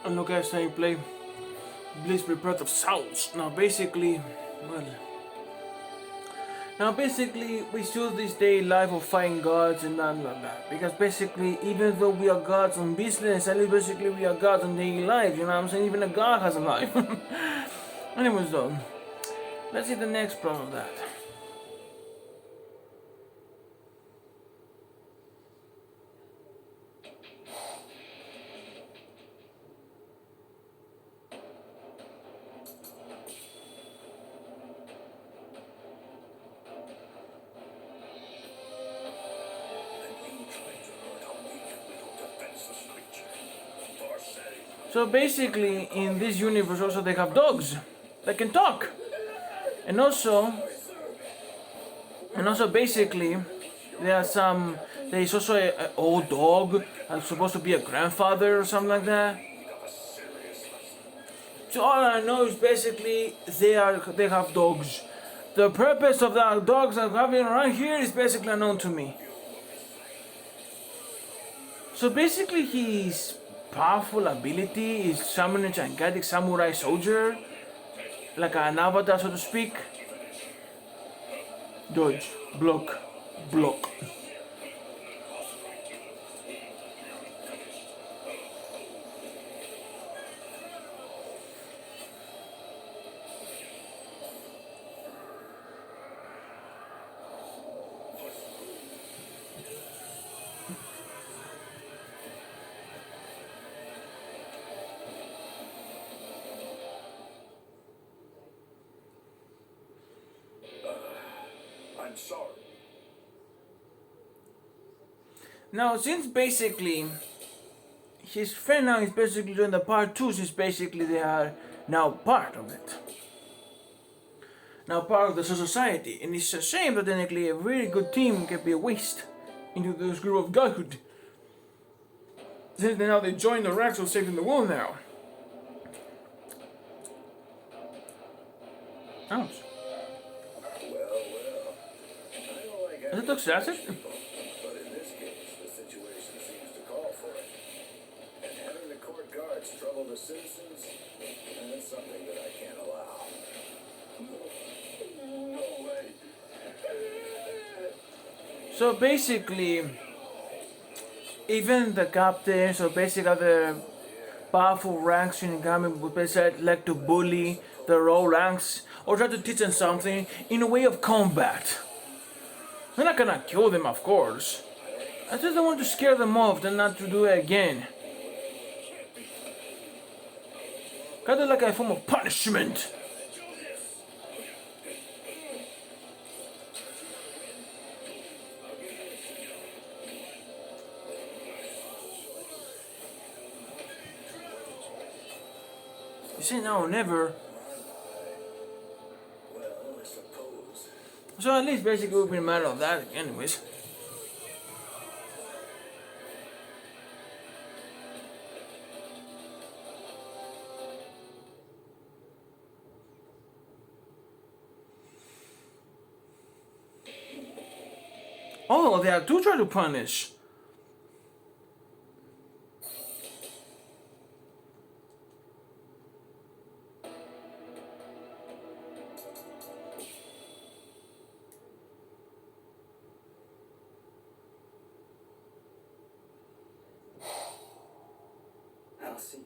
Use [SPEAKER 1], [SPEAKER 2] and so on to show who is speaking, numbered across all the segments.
[SPEAKER 1] And look at how you play bleach rebirth of souls. Well, now basically we choose this day life of fighting gods and blah blah blah. Because basically, even though we are gods on business, at least basically we are gods on daily life. You know what I'm saying? Even a god has a life. Anyways, though, let's see the next part of that. So basically, in this universe, also they have dogs that can talk, and also basically, there are some. There is also a old dog that's supposed to be a grandfather or something like that. So all I know is basically they have dogs. The purpose of the dogs I'm having around here is basically unknown to me. So basically, his powerful ability is summon a gigantic samurai soldier, like an avatar, so to speak. Dodge, block, block.
[SPEAKER 2] I'm sorry.
[SPEAKER 1] Now, since basically his friend now is basically doing the part two, since basically they are now part of it. Now part of the society, and it's a shame that technically a really good team can be a waste into this group of godhood. Since now they join the ranks of saving the world now. Ouch.
[SPEAKER 2] Well. I don't like
[SPEAKER 1] Is it toxic?
[SPEAKER 2] but in this case, the situation seems to call for it. And having the court guards trouble the citizens, that's something that I can't allow. No way.
[SPEAKER 1] So basically, even the captains or basically other powerful ranks in Gami would basically like to bully the low ranks or try to teach them something in a way of combat. They're not gonna kill them, of course. I just don't want to scare them off and not to do it again. Kind of like a form of punishment. You say now or never.
[SPEAKER 2] Well, I suppose.
[SPEAKER 1] So at least basically we've been mad of that anyways. Oh, they are too trying to punish.
[SPEAKER 2] I'll see.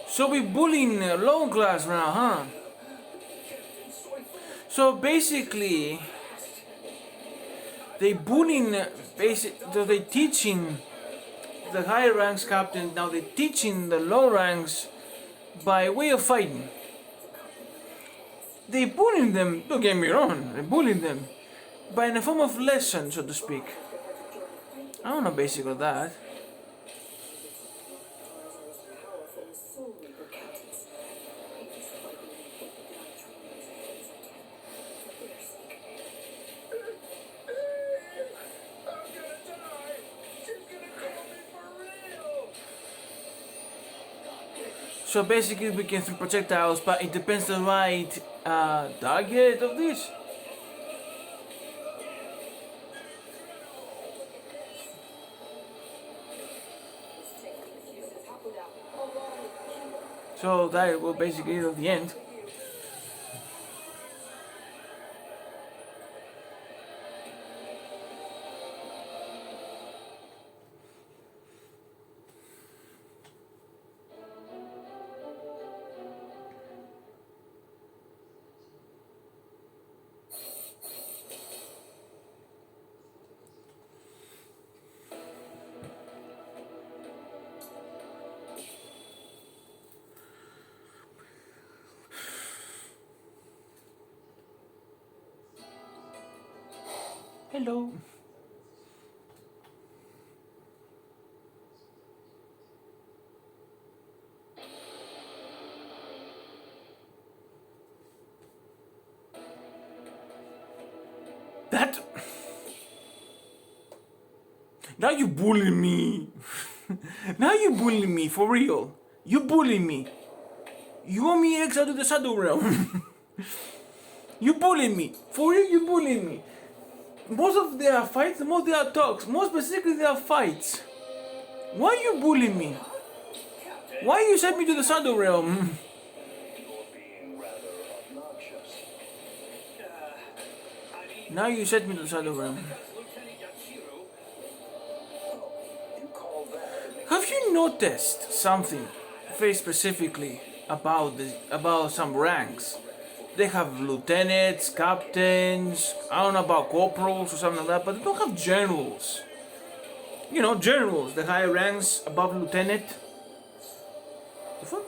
[SPEAKER 1] So we bullying low class now, huh? So basically, they bullying so they teaching the higher ranks captain. Now they teaching the low ranks by way of fighting. They bullying them. Don't get me wrong. They bullying them, but in a form of lesson, so to speak. I don't know basically that. So basically we can throw projectiles, but it depends the right target of this. So that will basically be the end. Hello. That. Now you bully me. Now you bully me for real. You bully me. You want me exiled to the Shadow Realm. You bully me. For real, you bully me. Most of their fights, most their talks, more specifically their fights. Why you bully me? Why you sent me to the Shadow Realm?
[SPEAKER 2] You're being rather obnoxious.
[SPEAKER 1] Now you sent me to the Shadow Realm.
[SPEAKER 2] You call that?
[SPEAKER 1] Have you noticed something very specifically about some ranks? They have lieutenants, captains, I don't know about corporals or something like that, but they don't have generals. You know, generals, the higher ranks above lieutenant. The fuck?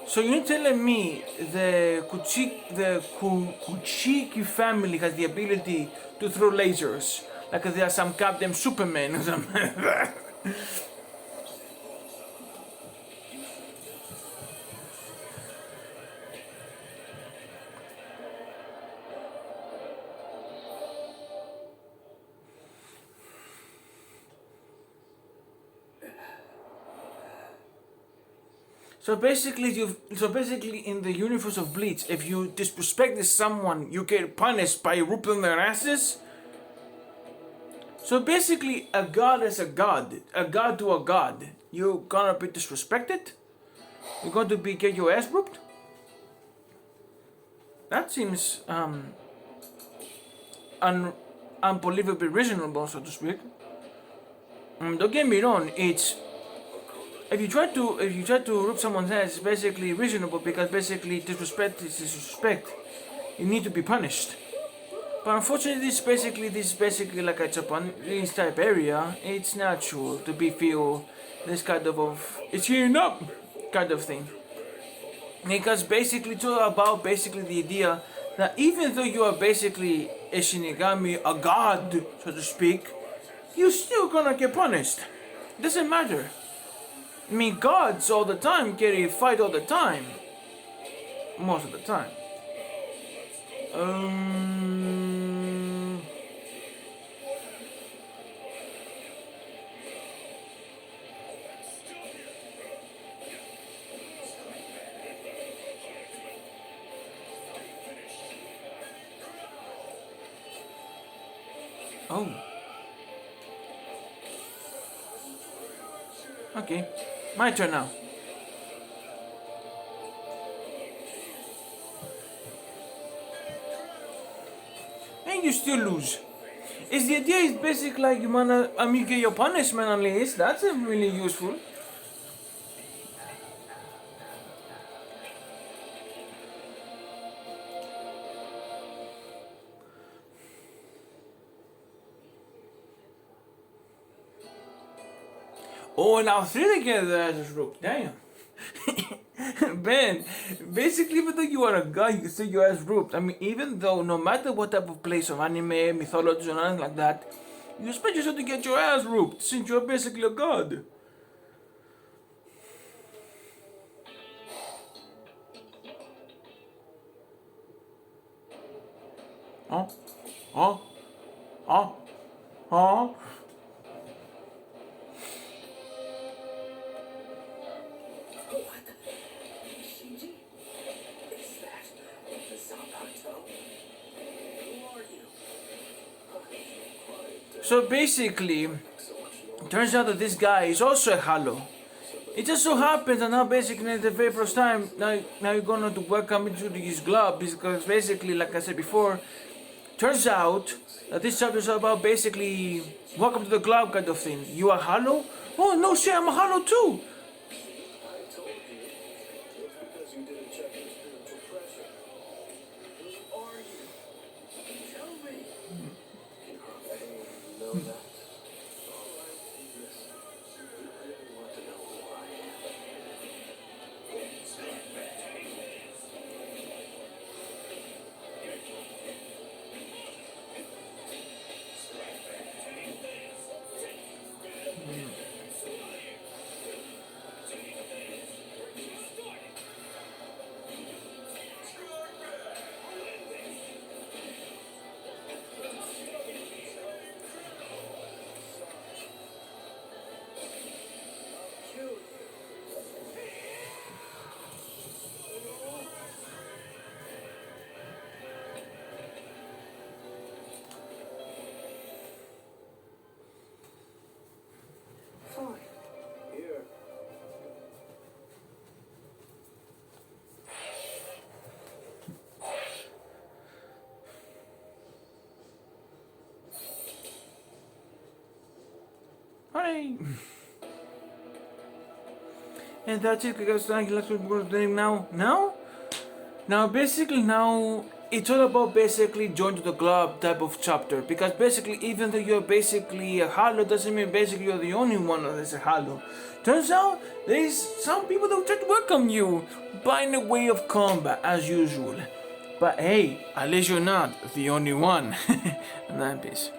[SPEAKER 1] So you're telling me the Kuchiki family has the ability to throw lasers, like they are some goddamn Superman or something? So basically, in the universe of Bleach, if you disrespect someone, you get punished by ripping their asses. So basically, a god is a god to a god. You're gonna be disrespected. You're going to be get your ass ripped. That seems unbelievably reasonable, so to speak. Don't get me wrong. It's if you try to rip someone's ass, it's basically reasonable because basically disrespect is disrespect. You need to be punished. But unfortunately, this is basically like a Japanese type area. It's natural to be feel this kind of it's heating up kind of thing. Because basically it's all about basically the idea that even though you are basically a Shinigami, a god, so to speak, you're still gonna get punished. Doesn't matter. I mean, gods all the time get a fight all the time. Most of the time. Oh. Okay. My turn now. And you still lose. Is the idea is basic like you wanna you get your punishment at least. That's really useful. Oh, now 3 together as a rook. Damn. Ben, basically, even though you are a guy, you say you're as rooped. I mean, even though no matter what type of place of anime, mythology, or anything like that, you expect yourself to get your ass rooped since you're basically a god. Huh? Huh? Huh? Huh? So basically, turns out that this guy is also a Halo. It just so happens that now basically at the very first time, now you're gonna to welcome into his club because basically, like I said before, turns out that this chapter is about basically welcome to the club kind of thing. You are Halo? Oh no shit, I'm a Halo too!
[SPEAKER 2] I told you. It's because you didn't check your spiritual pressure. Who are you? Tell me. I know that. All right, listen. You really want to know who I am? Fine. Here.
[SPEAKER 1] Alright. And that's it, guys. Thank you. Let's go doing now. Now, basically, now it's all about basically join to the club type of chapter because basically, even though you're basically a Halo, doesn't mean basically you're the only one that's a Halo. Turns out there is some people that try to welcome you by the way of combat as usual. But hey, at least you're not the only one. And then peace.